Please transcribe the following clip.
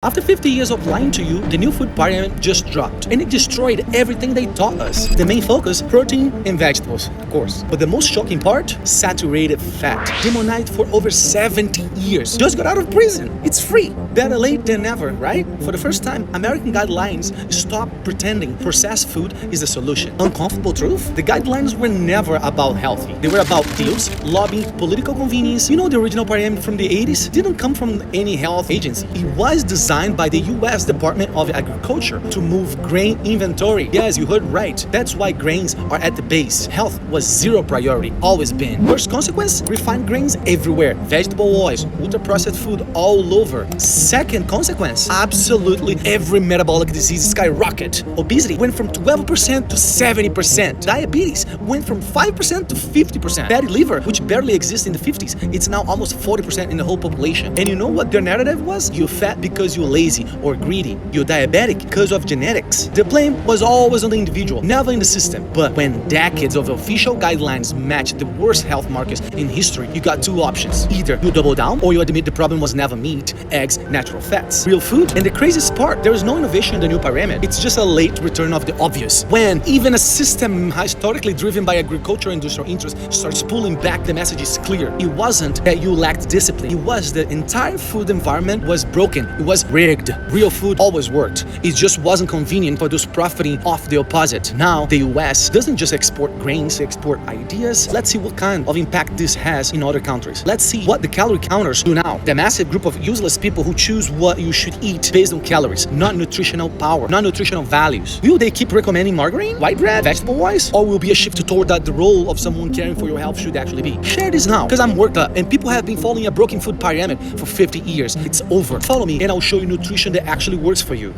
After 50 years of lying to you, the new food pyramid just dropped, and it destroyed everything they taught us. The main focus, protein and vegetables, of course. But the most shocking part, saturated fat. Demonized for over 70 years. Just got out of prison. It's free. Better late than never, right? For the first time, American guidelines stopped pretending processed food is the solution. Uncomfortable truth? The guidelines were never about healthy. They were about deals, lobbying, political convenience. You know, the original pyramid from the 80s didn't come from any health agency. It was designed by the US Department of Agriculture to move grain inventory. Yes, you heard right. That's why grains are at the base. Health was zero priority, always been. Worst consequence? Refined grains everywhere. Vegetable oils, ultra-processed food all over. Second consequence? Absolutely every metabolic disease skyrocket. Obesity went from 12% to 70%. Diabetes went from 5% to 50%. Fatty liver, which barely exists in the 50s, it's now almost 40% in the whole population. And you know what their narrative was? You're fat because you're lazy or greedy. You're diabetic because of genetics. The blame was always on the individual, never in the system. But when decades of official guidelines match the worst health markers in history, you got two options. Either you double down or you admit the problem was never meat, eggs, natural fats, real food. And the craziest part, there is no innovation in the new pyramid. It's just a late return of the obvious. When even a system historically driven by agricultural industrial interests starts pulling back, the message is clear. It wasn't that you lacked discipline. It was the entire food environment was broken. It was rigged. Real food always worked. It just wasn't convenient for those profiting off the opposite. Now, the US doesn't just export grains, they export ideas. Let's see what kind of impact this has in other countries. Let's see what the calorie counters do now. The massive group of useless people who choose what you should eat based on calories, not nutritional power, not nutritional values. Will they keep recommending margarine, white bread, vegetable oils? Or will be a shift toward that the role of someone caring for your health should actually be? Share this now, because I'm worked up and people have been following a broken food pyramid for 50 years. It's over. Follow me and I'll show you nutrition that actually works for you.